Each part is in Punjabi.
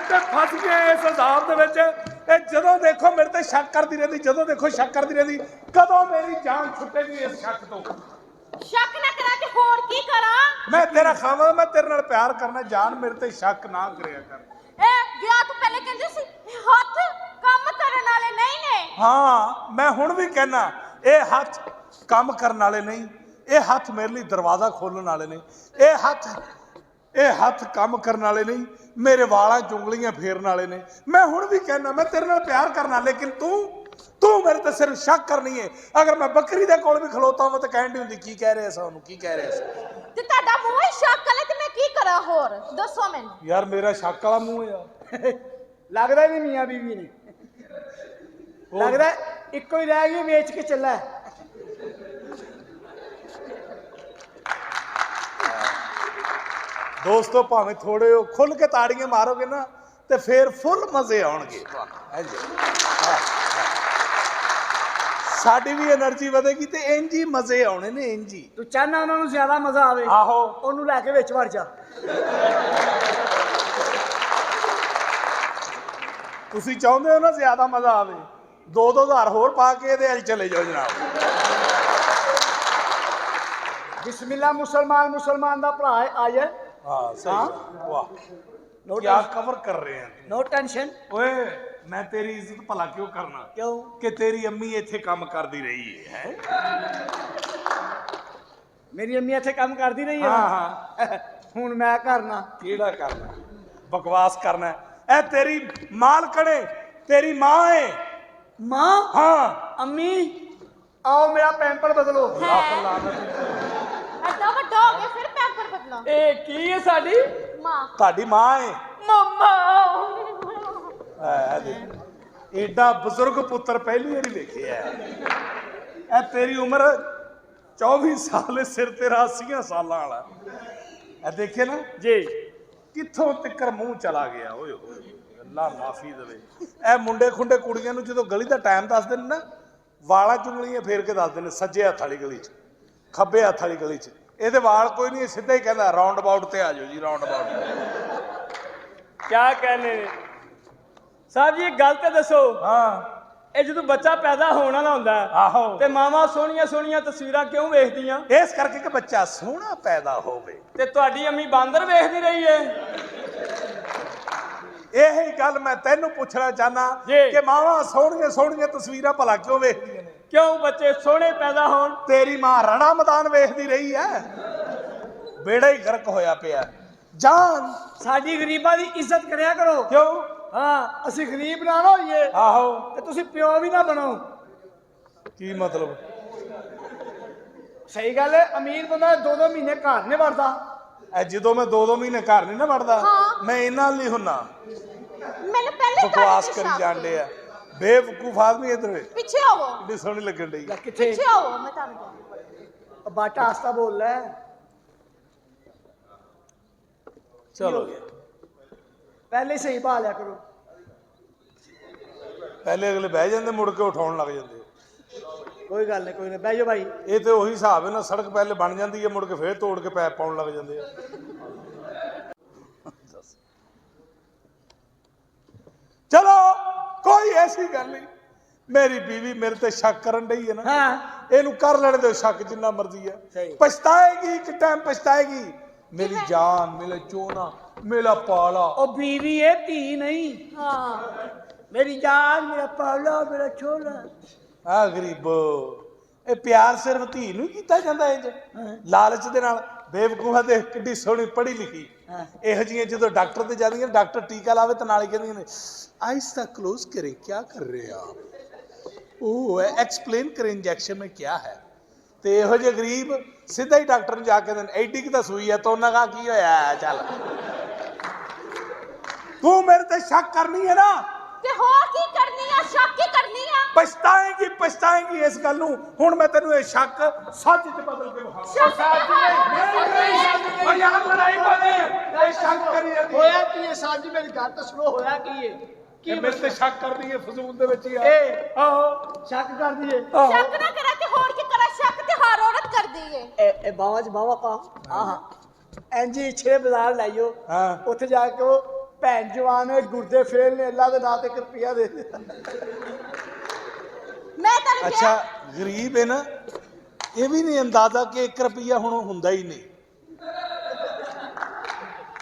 ਤੇ ਫਸ ਗਏ ਇਸ ਹਿਸਾਬ ਦੇ ਵਿੱਚ। ਇਹ ਜਦੋਂ ਦੇਖੋ ਮੇਰੇ ਤੇ ਸ਼ੱਕ ਕਰਦੀ ਰਹਿੰਦੀ, ਜਦੋਂ ਦੇਖੋ ਸ਼ੱਕ ਕਰਦੀ ਰਹਿੰਦੀ। ਕਦੋਂ ਮੇਰੀ ਜਾਨ ਛੁੱਟੇਗੀ ਇਸ ਸ਼ੱਕ ਤੋਂ? ਸ਼ੱਕ ਨਾ ਕਰਾਂ ਤੇ ਹੋਰ ਕੀ ਕਰਾਂ? ਮੈਂ ਤੇਰਾ ਖਾਵਾਂ, ਮੈਂ ਤੇਰੇ ਨਾਲ ਪਿਆਰ ਕਰਨਾ। ਜਾਨ ਮੇਰੇ ਤੇ ਸ਼ੱਕ ਨਾ ਕਰਿਆ ਕਰ। ਇਹ ਵਿਆਹ ਤੋਂ ਪਹਿਲੇ ਕਹਿੰਦੇ ਸੀ ਹੱਥ ਕੰਮ ਕਰਨ ਵਾਲੇ ਨਹੀਂ ਨੇ। ਹਾਂ ਮੈਂ ਹੁਣ ਵੀ ਕਹਿਣਾ, ਇਹ ਹੱਥ ਕੰਮ ਕਰਨ ਵਾਲੇ ਨਹੀਂ, ਇਹ ਹੱਥ ਮੇਰੇ ਲਈ ਦਰਵਾਜ਼ਾ ਖੋਲਣ ਵਾਲੇ ਨੇ। ਇਹ ਹੱਥ ਕੰਮ ਕਰਨ ਵਾਲੇ ਨਹੀਂ, ਮੇਰੇ ਵਾਲਾਂ 'ਚ ਉਂਗਲੀਆਂ ਫੇਰਨ ਵਾਲੇ ਨੇ। ਮੈਂ ਹੁਣ ਵੀ ਕਹਿਣਾ, ਮੈਂ ਤੇਰੇ ਨਾਲ ਪਿਆਰ ਕਰਨਾ, ਲੇਕਿਨ ਤੂੰ ਮੇਰੇ ਤੇ ਸਿਰਫ ਸ਼ੱਕ ਕਰਨੀ ਹੈ। ਅਗਰ ਮੈਂ ਬੱਕਰੀ ਦੇ ਕੋਲ ਵੀ ਖਲੋਤਾ ਹਾਂ ਤਾਂ ਕਹਿਣ ਦੀ ਹੁੰਦੀ ਕੀ ਕਹਿ ਰਿਹਾ ਸੀ ਉਹਨੂੰ, ਕੀ ਕਹਿ ਰਿਹਾ ਸੀ। ਤੇ ਤੁਹਾਡਾ ਮੂੰਹ ਹੀ ਸ਼ੱਕ ਵਾਲਾ, ਤੇ ਮੈਂ ਕੀ ਕਰਾਂ? ਹੋਰ ਦੱਸੋ ਮੈਨੂੰ। ਯਾਰ ਮੇਰਾ ਸ਼ੱਕ ਵਾਲਾ ਮੂੰਹ ਆ। ਲੱਗਦਾ ਵੀ ਮੀਆਂ ਬੀਵੀ ਨੇ, ਲੱਗਦਾ ਇੱਕੋ ਹੀ ਰਹਿ ਗਈ, ਵੇਚ ਕੇ ਚੱਲਾ। ਦੋਸਤੋ ਭਾਵੇਂ ਥੋੜੇ ਖੁੱਲ ਕੇ ਤਾੜੀਆਂ ਮਾਰੋਗੇ ਨਾ ਤੇ ਫੇਰ ਫੁੱਲ ਮਜ਼ੇ ਆਉਣਗੇ ਤੁਹਾਨੂੰ। ਸਾਡੀ ਵੀ એનર્ਜੀ ਵਧੇਗੀ ਤੇ ਇੰਜ ਹੀ ਮਜ਼ੇ ਆਉਣੇ ਨੇ, ਇੰਜ ਹੀ। ਤੂੰ ਚਾਹਨਾ ਉਹਨਾਂ ਨੂੰ ਜ਼ਿਆਦਾ ਮਜ਼ਾ ਆਵੇ? ਆਹੋ, ਉਹਨੂੰ ਲੈ ਕੇ ਵਿੱਚ ਵੜ ਜਾ। ਤੁਸੀਂ ਚਾਹੁੰਦੇ ਹੋ ਨਾ ਜ਼ਿਆਦਾ ਮਜ਼ਾ ਆਵੇ? 2-2 ਹਜ਼ਾਰ ਹੋਰ ਪਾ ਕੇ ਇਹਦੇ ਅੱਜ ਚਲੇ ਜਾਓ ਜਨਾਬ। ਬਿਸਮਿਲ੍ਲਾ, ਮੁਸਲਮਾਨ ਦਾ ਭਰਾ ਹੈ, ਆ ਜਾ। ਹਾਂ ਸਹੀ, ਵਾਹ ਕੀ ਕਵਰ ਕਰ ਰਹੇ ਹਨ। No tension. ਓਏ ਮੈਂ ਤੇਰੀ ਇੱਜ਼ਤ ਭਲਾ ਕਿਉਂ ਕਰਨਾ? ਕਿਉਂ? ਕਿ ਤੇਰੀ ਅੰਮੀ ਇੱਥੇ ਕੰਮ ਕਰਦੀ ਰਹੀ ਹੈ। ਮੇਰੀ ਅੰਮੀ ਇੱਥੇ ਕੰਮ ਕਰਦੀ ਰਹੀ ਹੈ। ਹਾਂ ਹੁਣ ਮੈਂ ਕਰਨਾ। ਕਿਹੜਾ ਕਰਨਾ? ਬਕਵਾਸ ਕਰਨਾ। ਇਹ ਤੇਰੀ ਮਾਲਕਣੇ, ਤੇਰੀ ਮਾਂ ਹੈ। ਮਾਂ? ਹਾਂ। ਅੰਮੀ ਆਓ ਮੇਰਾ ਪੈਂਪਰ ਬਦਲੋ। ਐਡਾ ਵੱਡਾ ਹੋ ਗਿਆ ਫਿਰ ਪੈਂਪਰ ਬਦਲਾਂ? ਇਹ ਕੀ ਹੈ? ਸਾਡੀ ਮਾਂ। ਤੁਹਾਡੀ ਮਾਂ ਹੈ। ਮੰਮਾ। ਏਡਾ ਬਜ਼ੁਰਗ ਪੁੱਤਰ ਪਹਿਲੀ ਵਾਰੀ ਵੇਖਿਆ। ਇਹ ਤੇਰੀ ਉਮਰ 24 ਸਾਲ, ਸਿਰ ਤੇਰਾ 80 ਸਾਲਾਂ ਵਾਲਾ। ਇਹ ਦੇਖੇ ਨਾ ਜੀ, ਕਿੱਥੋਂ ਤਿੱਕਰ ਮੂੰਹ ਚਲਾ ਗਿਆ। ਓਏ ਹੋਏ ਅੱਲਾ ਮਾਫੀ ਦੇਵੇ। ਇਹ ਮੁੰਡੇ ਖੁੰਡੇ ਕੁੜੀਆਂ ਨੂੰ ਜਦੋਂ ਗਲੀ ਦਾ ਟਾਈਮ ਦੱਸਦੇ ਨੇ ਨਾ, ਵਾਲਾਂ ਚੁੰਗਲੀਆਂ ਫੇਰ ਕੇ ਦੱਸਦੇ ਨੇ, ਸੱਜੇ ਹੱਥ ਵਾਲੀ ਗਲੀ 'ਚ, ਖੱਬੇ ਹੱਥ ਵਾਲੀ ਗਲੀ 'ਚ। ਇਹਦੇ ਵਾਲ ਕੋਈ ਨਹੀਂ, ਸਿੱਧਾ ਹੀ ਕਹਿੰਦਾ ਰਾਉਂਡ ਅਬਾਊਟ ਤੇ ਆ ਜਾਓ ਜੀ, ਰਾਉਂਡ ਅਬਾਊਟ। ਕਿਆ ਕਹਿੰਦੇ ਸਾਹਿਬ ਜੀ? ਗੱਲ ਤੇ ਦੱਸੋ। ਹਾਂ, ਇਹ ਜਦੋਂ ਬੱਚਾ ਪੈਦਾ ਹੋਣ ਵਾਲਾ ਹੁੰਦਾ ਆਹੋ, ਤੇ ਮਾਵਾਂ ਸੋਹਣੀਆਂ ਸੋਹਣੀਆਂ ਤਸਵੀਰਾਂ ਕਿਉਂ ਵੇਖਦੀਆਂ? ਇਸ ਕਰਕੇ ਕਿ ਬੱਚਾ ਸੋਹਣਾ ਪੈਦਾ ਹੋਵੇ। ਤੇ ਤੁਹਾਡੀ ਅੰਮੀ ਬਾਂਦਰ ਵੇਖਦੀ ਰਹੀ ਹੈ। ਇਹੀ ਗੱਲ ਮੈਂ ਤੈਨੂੰ ਪੁੱਛਣਾ ਚਾਹਨਾ ਕਿ ਮਾਵਾਂ ਸੋਹਣੀਆਂ ਸੋਹਣੀਆਂ ਤਸਵੀਰਾਂ ਭਲਾ ਕਿਉਂ ਵੇਖਦੀਆਂ ਨੇ? ਕਿਉਂ ਬੱਚੇ ਸੋਹਣੇ ਪੈਦਾ ਹੋਣ। ਤੇਰੀ ਮਾਂ ਰਣਾ ਮੈਦਾਨ ਵੇਖਦੀ ਰਹੀ ਹੈ। ਬੇੜਾ ਹੀ ਗਰਕ ਹੋਇਆ ਪਿਆ। ਜਾਨ ਸਾਡੀ ਗਰੀਬਾਂ ਦੀ ਇੱਜ਼ਤ ਕਰਿਆ ਕਰੋ। ਕਿਉਂ? ਹਾਂ, ਅਸੀਂ ਗਰੀਬ ਨਾ ਹੋਈਏ ਆਹੋ, ਤੇ ਤੁਸੀਂ ਪਿਓ ਵੀ ਨਾ ਬਣੋ। ਕੀ ਮਤਲਬ? ਸਹੀ ਗੱਲ ਹੈ। ਅਮੀਰ ਬੰਦਾ 2-2 ਮਹੀਨੇ ਘਰ ਨਹੀਂ ਵੜਦਾ। ਐ ਜਦੋਂ ਮੈਂ 2-2 ਮਹੀਨੇ ਘਰ ਨਹੀਂ ਨਾ ਵੜਦਾ, ਹਾਂ। ਮੈਂ ਇਹਨਾਂ ਲਈ ਹੁੰਨਾ। ਮੈਨੂੰ ਪਹਿਲੇ ਬਕਵਾਸ ਕਰੀ ਜਾਂਦੇ ਆ ਬੇਵਕੂਫ ਆਦਮੀ। ਇਧਰ ਪਿੱਛੇ ਆਵੋ। ਕਿੰਨੀ ਸੋਹਣੀ ਲੱਗਣ ਡਈ। ਕਿੱਥੇ? ਪਿੱਛੇ ਆਵੋ, ਮੈਂ ਤੁਹਾਨੂੰ ਕਹਿੰਦਾ। ਬਾਟਾ ਆਸਤਾ ਬੋਲ ਲੈ। ਚਲੋ ਪਹਿਲੇ ਸਹੀ ਪਾ ਲਿਆ ਕਰੋ। ਪਹਿਲੇ ਅਗਲੇ ਬਹਿ ਜਾਂਦੇ, ਮੁੜ ਕੇ ਉਠਾਉਣ ਲੱਗ ਜਾਂਦੇ। ਕੋਈ ਗੱਲ ਨਹੀਂ, ਕੋਈ ਨਹੀਂ, ਬਹਿ ਜਾਓ ਭਾਈ। ਇਹ ਤੇ ਉਹੀ ਹਿਸਾਬ ਹੈ ਨਾ, ਸੜਕ ਪਹਿਲੇ ਬਣ ਜਾਂਦੀ ਹੈ, ਮੁੜ ਕੇ ਫੇਰ ਤੋੜ ਕੇ ਪੈਪ ਪਾਉਣ ਲੱਗ ਜਾਂਦੇ ਆ। ਚਲੋ ਕੋਈ ਐਸੀ ਗੱਲ ਨਹੀਂ। ਮੇਰੀ ਬੀਵੀ ਮੇਰੇ ਤੇ ਸ਼ੱਕ ਕਰਨ ਡਈ ਹੈ ਨਾ, ਹਾਂ, ਇਹਨੂੰ ਕਰ ਲੈਣ ਦਿਓ ਸ਼ੱਕ ਜਿੰਨਾ ਮਰਜ਼ੀ ਹੈ। ਪਛਤਾਏਗੀ, ਇੱਕ ਟਾਈਮ ਪਛਤਾਏਗੀ। ਮੇਰੀ ਜਾਨ, ਮੇਰਾ ਚੋਨਾ, ਮੇਰਾ ਪਾਲਾ। ਉਹ ਬੀਵੀ ਹੈ, ਧੀ ਨਹੀਂ। ਹਾਂ, ਮੇਰੀ ਜਾਨ, ਮੇਰਾ ਪਾਲਾ, ਮੇਰਾ ਛੋਲਾ। ਆ ਗਰੀਬੋ, ਇਹ ਪਿਆਰ ਸਿਰਫ ਧੀ ਨੂੰ ਕੀਤਾ ਜਾਂਦਾ ਇੰਜ ਲਾਲਚ ਦੇ ਨਾਲ? ਬੇਵਕੂਫਾ ਦੇ ਕਿੱਡੀ ਸੋਹਣੀ ਪੜ੍ਹੀ ਲਿਖੀ ਇਹੋ ਜਿਹੀਆਂ ਜਦੋਂ ਡਾਕਟਰ ਤੇ ਜਾਂਦੀਆਂ, ਡਾਕਟਰ ਟੀਕਾ ਲਾਵੇ ਤਾਂ ਨਾਲ ਹੀ ਕਹਿੰਦੀਆਂ ਨੇ ਆਹਿਸਤਾ क्लोज करें, क्या कर रहे हैं आप, ਉਹ एक्सप्लेन करें इंजेक्शन में क्या है। ਤੇ ਇਹੋ ਜਿਹੇ ਗਰੀਬ ਸਿੱਧਾ ਹੀ ਡਾਕਟਰ ਨੂੰ ਜਾ ਕੇ ਦੇਣ, ਐਡੀ ਕਿ ਤਾਂ ਸੂਈ ਹੈ ਤਾਂ ਉਹਨਾਂ ਕਹਾ ਕੀ ਹੋਇਆ। ਚੱਲ ਤੂੰ ਮੇਰੇ ਤੇ ਸ਼ੱਕ ਕਰਨੀ ਹੈ ਨਾ, ਤੇ ਹੋਰ ਕੀ ਕਰਨੀ ਆ? ਸ਼ੱਕ ਹੀ ਕਰਨੀ ਆ। ਪਛਤਾਏਗੀ ਇਸ ਗੱਲ ਨੂੰ। ਹੁਣ ਮੈਂ ਤੈਨੂੰ ਇਹ ਸ਼ੱਕ ਸੱਚ ਚ ਬਦਲ ਕੇ ਵਿਖਾਵਾਂ। ਸ਼ੱਕ ਨਹੀਂ, ਯਾਰ ਲੜਾਈ ਕੋਨੇ ਇਹ ਸ਼ੱਕ ਕਰੀ ਜਾਂਦੀ ਹੋਇਆ ਕੀ ਹੈ ਸਾਹਿਬ ਜੀ? ਮੇਰੀ ਗੱਲ ਤਾਂ ਸੁਣੋ, ਹੋਇਆ ਕੀ ਹੈ? ਕਿ ਮੇਰੇ ਤੇ ਸ਼ੱਕ ਕਰਦੀ ਹੈ ਫਜ਼ੂਲ ਦੇ ਵਿੱਚ ਹੀ ਆ। ਇਹ ਆਹੋ, ਸ਼ੱਕ ਕਰਦੀ ਹੈ। ਸ਼ੱਕ ਨਾ ਕਰਾਂ ਤੇ ਹੋਰ ਕੀ ਕਰਾਂ? ਸ਼ੱਕ ਤੇ ਹਰ ਔਰਤ ਕਰਦੀ ਏ। ਇਹ ਬਾਵਾ ਚ ਬਾਵਾ ਪਾ। ਆਹ ਐਂਜੀ 6 ਬਾਜ਼ਾਰ ਲਾਈਓ। ਹਾਂ, ਉੱਥੇ ਜਾ ਕੇ ਉਹ ਭੈਣ ਜਵਾਨ ਨੇ ਗੁਰਦੇ ਫੇਲ ਨੇ ਅੱਲਾ ਦੇ ਨਾਂ ਤੇ 1 ਰੁਪਿਆ ਦੇ ਦੇ। ਮੈਂ ਤੈਨੂੰ ਅੱਛਾ ਗਰੀਬ ਹੈ ਨਾ, ਇਹ ਵੀ ਨਹੀਂ ਅੰਦਾਜ਼ਾ ਕਿ 1 ਰੁਪਈਆ ਹੁਣ ਹੁੰਦਾ ਹੀ ਨਹੀਂ।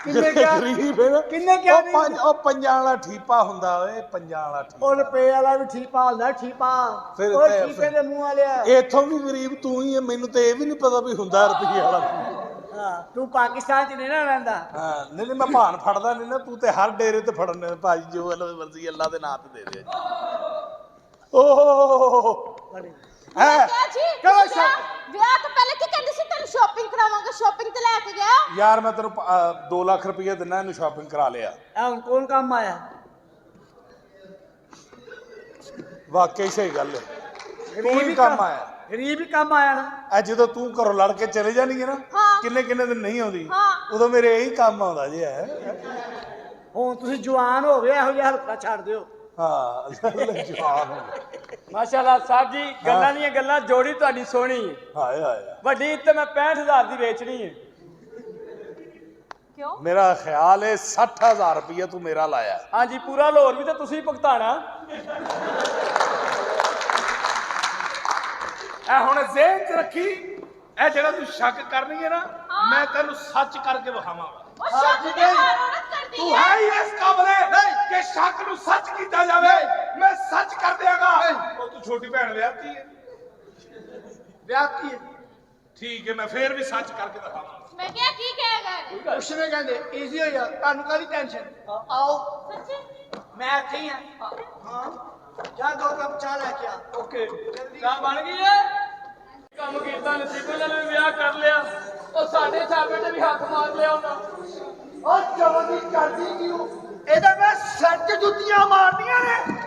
ਕਿੰਨੇ ਕਿਹਾ ਗਰੀਬ ਹੈ ਨਾ, ਕਿੰਨੇ ਕਿਹਾ ਉਹ ਪੰਜਾਂ ਵਾਲਾ ਠੀਪਾ ਹੁੰਦਾ ਓਏ, ਪੰਜਾਂ ਵਾਲਾ ਠੀਪਾ। ਉਹ ਰੁਪਏ ਵਾਲਾ ਵੀ ਠੀਪਾ ਹੁੰਦਾ, ਠੀਪਾ ਫਿਰ ਉਹ ਤੇ- ਠੀਪੇ ਦੇ ਮੂੰਹ ਵਾਲਿਆ। ਇੱਥੋਂ ਵੀ ਗਰੀਬ ਤੂੰ ਹੀ ਹੈ, ਮੈਨੂੰ ਤੇ ਇਹ ਵੀ ਨਹੀਂ ਪਤਾ ਵੀ ਹੁੰਦਾ ਰੁਪਈਏ ਵਾਲਾ। ਹਾਂ ਤੂੰ ਪਾਕਿਸਤਾਨ ਚ ਨਹੀਂ ਨਾ ਰਹਿੰਦਾ। ਹਾਂ ਨਹੀਂ ਨਹੀਂ, ਮੈਂ ਭਾਨ ਫੜਦਾ ਨਹੀਂ ਨਾ, ਤੂੰ ਤੇ ਹਰ ਡੇਰੇ ਤੇ ਫੜਨ ਭਾਈ, ਜੋ ਅੱਲਾ ਦੀ ਮਰਜ਼ੀ ਅੱਲਾ ਦੇ ਨਾਂ ਤੇ ਦੇ ਦੇ। ਓਹ ਹੈ ਕਿਹਾ ਜੀ ਚਲੋ ਤੁਸੀਂ ਵਿਆਹ ਤੋਂ ਪਹਿਲੇ ਕੀ ਕਹਿੰਦੇ ਸੀ ਤੈਨੂੰ ਸ਼ਾਪਿੰਗ ਕਰਾਵਾਂਗਾ, ਸ਼ਾਪਿੰਗ ਤੇ ਲੈ ਕੇ ਗਿਆ। ਯਾਰ ਮੈਂ ਤੈਨੂੰ 2 ਲੱਖ ਰੁਪਈਆ ਦਿੰਦਾ, ਇਹਨੂੰ ਸ਼ਾਪਿੰਗ ਕਰਾ ਲਿਆ। ਇਹ ਹੁਣ ਕੌਣ ਕੰਮ ਆਇਆ? ਵਾਕਈ ਸਹੀ ਗੱਲ ਹੈ, ਤੂੰ ਗਰੀਬ ਹੀ ਹੀ ਕੰਮ ਆਇਆ। ਗਰੀਬ ਹੀ ਕੰਮ ਆਇਆ ਨਾ। ਆ ਜਦੋਂ ਤੂੰ ਘਰੋਂ ਲੜ ਕੇ ਚਲੇ ਜਾਣੀ ਹੈ ਨਾ, ਹਾਂ। ਕਿੰਨੇ ਕਿੰਨੇ ਦਿਨ ਨਹੀਂ ਆਉਂਦੀ, ਹਾਂ। ਉਦੋਂ ਮੇਰੇ ਇਹੀ ਕੰਮ ਆਉਂਦਾ ਜੇ ਹੈ। ਹੁਣ ਤੁਸੀਂ ਜਵਾਨ ਹੋ ਗਏ, ਇਹੋ ਜਿਹਾ ਹਲਕਾ ਛੱਡ ਦਿਓ। ਹਾਂ ਜਵਾਨ ਹੋ ਗਿਆ। ਮਾਸ਼ਾਅੱਲਾ ਸਾਹਿਬ ਜੀ, ਗੱਲਾਂ ਦੀਆਂ ਗੱਲਾਂ, ਜੋੜੀ ਤੁਹਾਡੀ ਸੋਹਣੀ ਹੈ। ਹਾਏ ਹਾਏ, ਵੱਡੀ ਇੱਜ਼ਤ ਮੈਂ 65,000 ਦੀ ਵੇਚਣੀ ਹੈ। ਕਿਉਂ? ਮੇਰਾ ਖਿਆਲ ਹੈ 60,000 ਰੁਪਈਆ ਤੂੰ ਮੇਰਾ ਲਾਇਆ। ਹਾਂਜੀ, ਪੂਰਾ ਲਾਹੌਰ ਵੀ ਤਾਂ ਤੁਸੀਂ ਭੁਗਤਾਣਾ। ਇਹ ਹੁਣ ਜ਼ੇਨ ਚ ਰੱਖੀ, ਇਹ ਜਿਹੜਾ ਤੂੰ ਸ਼ੱਕ ਕਰਨੀ ਹੈ ਨਾ, ਮੈਂ ਤੈਨੂੰ ਸੱਚ ਕਰਕੇ ਵਿਖਾਵਾਂਗਾ। ਉਹ ਸ਼ੱਕ ਦੀ ਹਰ ਔਰਤ ਕਰਦੀ ਤੂੰ ਹੈ। ਹੈ ਹੀ ਇਸ ਕਾਬਲੇ ਕਿ ਸ਼ੱਕ ਨੂੰ ਸੱਚ ਕੀਤਾ ਜਾਵੇ। ਮੈਂ ਸੱਚ ਕਰ ਦਿਆਂਗਾ। ਉਹ ਤੂੰ ਛੋਟੀ ਭੈਣ ਵਿਆਹਤੀ ਹੈ, ਵਿਆਹ ਕੀ ਠੀਕ ਹੈ, ਮੈਂ ਫੇਰ ਵੀ ਸੱਚ ਕਰਕੇ ਦਿਖਾਵਾਂਗਾ। ਮੈਂ ਕਿਹਾ ਕੀ ਕਹੇਗਾ? ਕੁਛ ਨਹੀਂ ਕਹਿੰਦੇ, ਈਜ਼ੀ ਹੋ ਜਾ, ਤੁਹਾਨੂੰ ਕਾਹਦੀ ਟੈਨਸ਼ਨ। ਆਓ ਸੱਚੀ? ਮੈਂ ਇੱਥੇ ਹੀ ਹਾਂ। ਹਾਂ ਜਾ 2 ਕੱਪ ਚਾਹ ਲੈ ਕੇ ਆ। ਓਕੇ, ਚਾਹ ਬਣ ਗਈ ਹੈ। ਕੰਮ ਕੀਤਾ, ਨਸੀਬੇ ਨਾਲ ਵੀ ਵਿਆਹ ਕਰ ਲਿਆ। ਉਹ ਸਾਡੇ ਛਾਪੇ ਤੇ ਵੀ ਹੱਥ ਮਾਰ ਲਿਆ ਉਹਨਾਂ। ਉਹ ਚਵਦੀ ਕਰਦੀ ਕਿਉਂ? ਇਹਦਾ ਮੈਂ ਸੱਚ ਜੁੱਤੀਆਂ ਮਾਰਨੀਆਂ ਨੇ।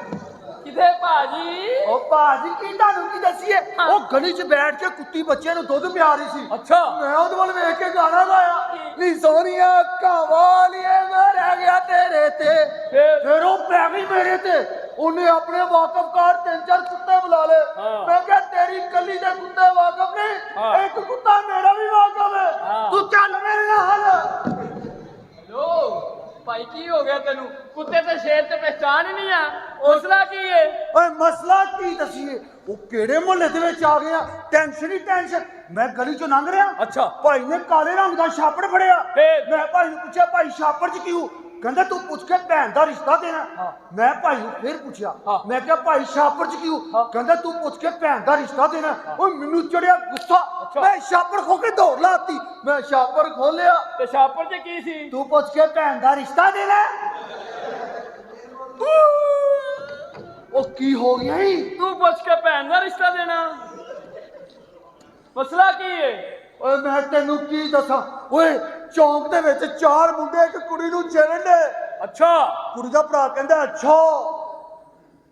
ਕਿਥੇ ਭਾਜੀ? ਉਹ ਬਾਜੀ ਕੀ ਤੁਹਾਨੂੰ ਕੀ ਦੱਸੀਏ? ਉਹ ਗਲੀ 'ਚ ਬੈਠ ਕੇ ਕੁੱਤੀ ਬੱਚੇ ਨੂੰ ਦੁੱਧ ਪਿਆ ਰਹੀ ਸੀ। ਅੱਛਾ। ਮੈਂ ਉਹਦੇ ਵੱਲ ਵੇਖ ਕੇ ਗਾਣਾ ਗਾਇਆ, ਨੀ ਸੋਹਣੀਆ ਕਾਵਾਲੀਏ ਮੈਂ ਰਹਿ ਗਿਆ ਤੇਰੇ ਤੇ। ਫਿਰ ਉਹ ਪੈ ਗਈ ਮੇਰੇ ਤੇ। ਉਹਨੇ ਆਪਣੇ ਵਾਕਫਕਾਰ 3-4 ਕੁੱਤੇ ਬੁਲਾ ਲਏ। ਮੈਂ ਕਿਹਾ ਤੇਰੀ ਕੱਲੀ ਦੇ ਕੁੱਤੇ ਵਾਕਫ ਨਹੀਂ, ਇੱਕ ਕੁੱਤਾ ਮੇਰਾ ਵੀ ਵਾਕਫ ਹੈ। ਤੂੰ ਚੱਲ ਮੇਰੇ ਨਾਲ। ਲੋ ਭਾਈ, ਕੀ ਹੋ ਗਿਆ ਤੈਨੂੰ? ਕੁੱਤੇ ਤੇ ਸ਼ੇਰ ਤੇ ਪਹਿਚਾਨ ਹੀ ਨਹੀਂ ਆ। ਮਸਲਾ ਕੀ ਹੈ? ਓਏ ਮਸਲਾ ਕੀ ਦੱਸੀਏ? ਉਹ ਕਿਹੜੇ ਮੁਹੱਲੇ ਦੇ ਵਿੱਚ ਆ ਗਿਆ? ਟੈਨਸ਼ਨ ਹੀ ਟੈਨਸ਼ਨ। ਮੈਂ ਗਲੀ 'ਚੋਂ ਲੰਘ ਰਿਹਾ, ਅੱਛਾ। ਭਾਈ ਨੇ ਕਾਲੇ ਰੰਗ ਦਾ ਛਾਪੜ ਫੜਿਆ। ਫੇਰ? ਮੈਂ ਭਾਈ ਨੂੰ ਪੁੱਛਿਆ, ਭਾਈ ਛਾਪੜ 'ਚ ਕਿਉਂ? ਕਹਿੰਦਾ ਤੂੰ ਪੁੱਛ ਕੇ ਭੈਣ ਦਾ ਰਿਸ਼ਤਾ ਦੇਣਾ। ਮੈਂ ਭਾਈ ਨੂੰ ਫੇਰ ਪੁੱਛਿਆ, ਮੈਂ ਕਿਹਾ ਭਾਈ ਛਾਪੜ 'ਚ ਕਿਉਂ? ਕਹਿੰਦਾ ਤੂੰ ਪੁੱਛ ਕੇ ਭੈਣ ਦਾ ਰਿਸ਼ਤਾ ਦੇਣਾ। ਓਏ ਮੈਨੂੰ ਚੜਿਆ ਗੁੱਸਾ, ਮੈਂ ਛਾਪੜ ਖੋ ਕੇ ਦੌੜ ਲਾਤੀ। ਮੈਂ ਛਾਪੜ ਖੋਲਿਆ, ਤੇ ਛਾਪਰ 'ਚ ਕੀ ਸੀ? ਤੂੰ ਪੁੱਛ ਕੇ ਭੈਣ ਦਾ ਰਿਸ਼ਤਾ ਦੇਣਾ। ਉਹ ਕੀ ਹੋ ਗਿਆ ਈ? ਤੂੰ ਪੁੱਛ ਕੇ ਭੈਣ ਦਾ ਰਿਸ਼ਤਾ ਦੇਣਾ। ਮਸਲਾ ਕੀ ਹੈ? ਓਏ ਮੈਂ ਤੈਨੂੰ ਕੀ ਦੱਸਾਂ? ਓਏ ਚੌਂਕ ਦੇ ਵਿੱਚ 4 ਮੁੰਡੇ ਇੱਕ ਕੁੜੀ ਨੂੰ ਛੇੜਨ ਦੇ। ਅੱਛਾ। ਕੁੜੀ ਦਾ ਭਰਾ ਕਹਿੰਦਾ ਅੱਛਾ।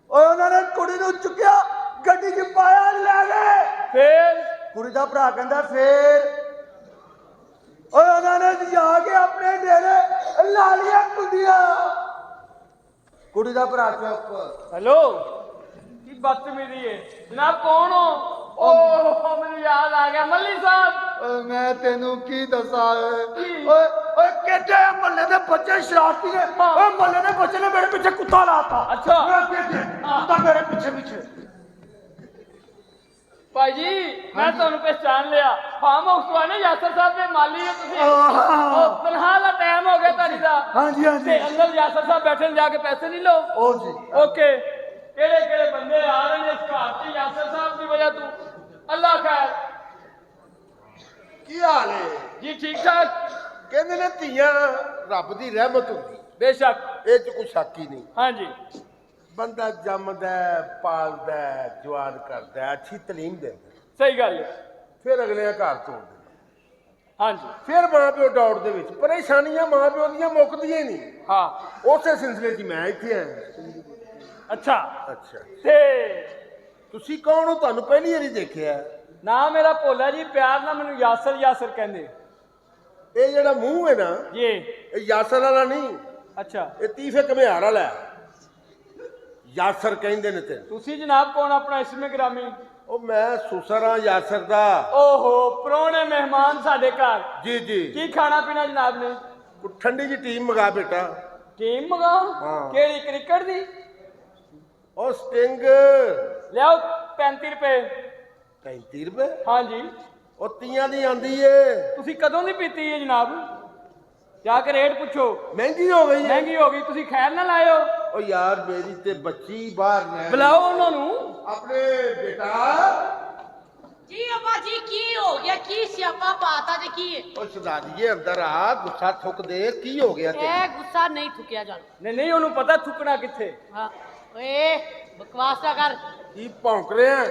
ਓਏ ਉਹਨਾਂ ਨੇ ਕੁੜੀ ਨੂੰ ਚੁੱਕਿਆ, ਗੱਡੀ 'ਚ ਪਾਇਆ, ਲੈ ਗਏ। ਫੇਰ? ਕੁੜੀ ਦਾ ਭਰਾ ਕਹਿੰਦਾ ਫੇਰ? ਓਏ ਉਹਨਾਂ ਨੇ ਜਾ ਕੇ ਆਪਣੇ ਡੇਰੇ ਲਾ ਲਿਆ ਕੁੰਡੀਆਂ। ਕੁੜੀ ਦਾ ਭਰਾ ਚੁੱਪ। ਹੈਲੋ, ਕੀ ਬਦਤਮੀਜ਼ੀ ਹੈ ਜਨਾਬ? ਕੌਣ ਹੋ? ਓਹ ਮੈਨੂੰ ਯਾਦ ਆ ਗਿਆ, ਮੱਲੀ ਸਾਹਿਬ। ਓਏ ਮੈਂ ਤੈਨੂੰ ਕੀ ਦੱਸਾਂ? ਓਏ ਕਿੱਡੇ ਮਹੱਲੇ ਦੇ ਬੱਚੇ ਸ਼ਰਾਰਤੀ ਨੇ। ਓਏ ਮਹੱਲੇ ਦੇ ਬੱਚੇ ਨੇ ਮੇਰੇ ਪਿੱਛੇ ਕੁੱਤਾ ਲਾਤਾ। ਅੱਛਾ। ਕੁੱਤਾ ਮੇਰੇ ਪਿੱਛੇ ਪਿੱਛੇ। ਭਾਈ ਜੀ, ਮੈਂ ਤੁਹਾਨੂੰ ਪਹਿਚਾਨ ਲਿਆ। ਫਾਰਮ ਹਾਊਸ ਵਾਲੇ ਯਾਸਰ ਸਾਹਿਬ ਦੇ ਮਾਲੀ ਹੋ ਤੁਸੀਂ। ਉਹ ਤਨਖਾਹ ਦਾ ਟਾਈਮ ਹੋ ਗਿਆ ਤੁਹਾਡੀ ਦਾ। ਹਾਂਜੀ ਹਾਂਜੀ। ਤੇ ਅੰਦਰ ਯਾਸਰ ਸਾਹਿਬ ਬੈਠੇ ਨੇ, ਜਾ ਕੇ ਪੈਸੇ ਨਹੀਂ ਲਓ। ਉਹ ਜੀ ਓਕੇ। ਕਿਹੜੇ ਕਿਹੜੇ ਬੰਦੇ ਆ ਰਹੇ ਨੇ ਇਸ ਘਰ 'ਚ ਯਾਸਰ ਸਾਹਿਬ ਦੀ ਵਜ੍ਹਾ ਤੋਂ? ਅੱਲਾ ਖੈਰ। ਕੀ ਹਾਲ ਹੈ? ਜੀ ਠੀਕ ਠਾਕ। ਕਹਿੰਦੇ ਨੇ ਧੀਆਂ ਰੱਬ ਦੀ ਰਹਿਮਤ ਹੁੰਦੀ, ਬੇਸ਼ੱਕ। ਇਹ ਚ ਕੋਈ ਸ਼ੱਕ ਹੀ ਨਹੀਂ। ਹਾਂਜੀ। ਬੰਦਾ ਜੰਮਦਾ ਹੈ, ਪਾਲਦਾ ਹੈ, ਜਵਾਨ ਕਰਦਾ ਹੈ, ਅੱਛੀ ਤਾਲੀਮ ਦਿੰਦਾ, ਸਹੀ ਗੱਲ ਹੈ। ਫਿਰ ਅਗਲੇ ਘਰ ਤੋੜਦੇ, ਹਾਂਜੀ। ਫਿਰ ਮਾਂ ਪਿਓ ਦੌੜ ਦੇ ਵਿੱਚ। ਪਰੇਸ਼ਾਨੀਆਂ ਮਾਂ ਪਿਓ ਦੀਆਂ ਮੁੱਕਦੀਆਂ ਹੀ ਨਹੀਂ। ਹਾਂ। ਉਸੇ ਸਿਲਸਿਲੇ 'ਚ ਮੈਂ ਇੱਥੇ ਆਇਆ। ਅੱਛਾ। ਅੱਛਾ, ਤੇ ਤੁਸੀਂ ਕੌਣ ਹੋ? ਤੁਹਾਨੂੰ ਪਹਿਲੀ ਵਾਰੀ ਦੇਖਿਆ। ਨਾ ਮੇਰਾ ਭੋਲਾ ਜੀ, ਪਿਆਰ ਨਾਲ ਮੈਨੂੰ ਯਾਸਰ ਯਾਸਰ ਕਹਿੰਦੇ। ਇਹ ਜਿਹੜਾ ਮੂੰਹ ਹੈ ਨਾ, ਜੀ। ਇਹ ਯਾਸਰ ਵਾਲਾ ਨਹੀਂ, ਅੱਛਾ। ਇਹ ਤੀਫੇ ਘਮਿਆਰ ਵਾਲਾ ਹੈ। ਯਾਸਰ ਕਹਿੰਦੇ ਨੇ ਤੈਨੂੰ। ਤੁਸੀਂ ਜਨਾਬ ਕੌਣ? ਆਪਣਾ ਇਸਮੇ ਗ੍ਰਾਮੀ? ਉਹ ਮੈਂ ਸੁਸਰਾ ਯਾਸਰ ਦਾ। ਓਹੋ, ਪ੍ਰਾਹੁਣੇ ਮਹਿਮਾਨ ਸਾਡੇ ਘਰ। ਜੀ ਜੀ। ਕੀ ਖਾਣਾ ਪੀਣਾ ਜਨਾਬ ਨੇ? ਠੰਡੀ ਜੀ ਟੀਮ ਮੰਗਾ ਬੇਟਾ। ਟੀਮ ਮਗਾਓ ਹਾਂ। ਕਿਹੜੀ ਕ੍ਰਿਕਟ ਦੀ ਉਹ ਸਟਿੰਗ ਲਿਆਓ 35 ਰੁਪਏ 35 ਰੁਪਏ ਹਾਂਜੀ ਉਹ ਤੀਆਂ ਦੀ ਆਂਦੀ ਏ ਤੁਸੀਂ ਕਦੋਂ ਦੀ ਪੀਤੀ ਹੈ ਜਨਾਬ ਜਾ ਕੇ ਰੇਟ ਪੁੱਛੋ ਮਹਿੰਗੀ ਹੋ ਗਈ ਏ ਮਹਿੰਗੀ ਹੋ ਗਈ ਤੁਸੀਂ ਖੈਰ ਨਾ ਲਾਇਓ ਉਹ ਯਾਰ ਮੇਰੀ ਤੇ ਬੱਚੀ ਬਾਹਰ ਨੇ ਬੁਲਾਓ ਉਹਨਾਂ ਨੂੰ ਆਪਣੇ ਬੇਟਾ ਜੀ ਅੱਬਾ ਜੀ ਕੀ ਹੋ ਗਿਆ ਕੀ ਸਿਆਪਾ ਪਾਤਾ ਜੇ ਕੀ ਹੈ ਉਹ ਸ਼ਦਾਦੀਏ ਅੰਦਰ ਆ ਗੁੱਸਾ ਥੁੱਕ ਦੇ ਕੀ ਹੋ ਗਿਆ ਤੇ ਇਹ ਗੁੱਸਾ ਨਹੀਂ ਥੁਕਿਆ ਜਾਣਾ ਨਹੀਂ ਨਹੀਂ ਉਹਨੂੰ ਪਤਾ ਥੁੱਕਣਾ ਕਿੱਥੇ ਹਾਂ ਓਏ ਬਕਵਾਸ ਨਾ ਕਰ ਕੀ ਭੌਂਕ ਰਿਹਾ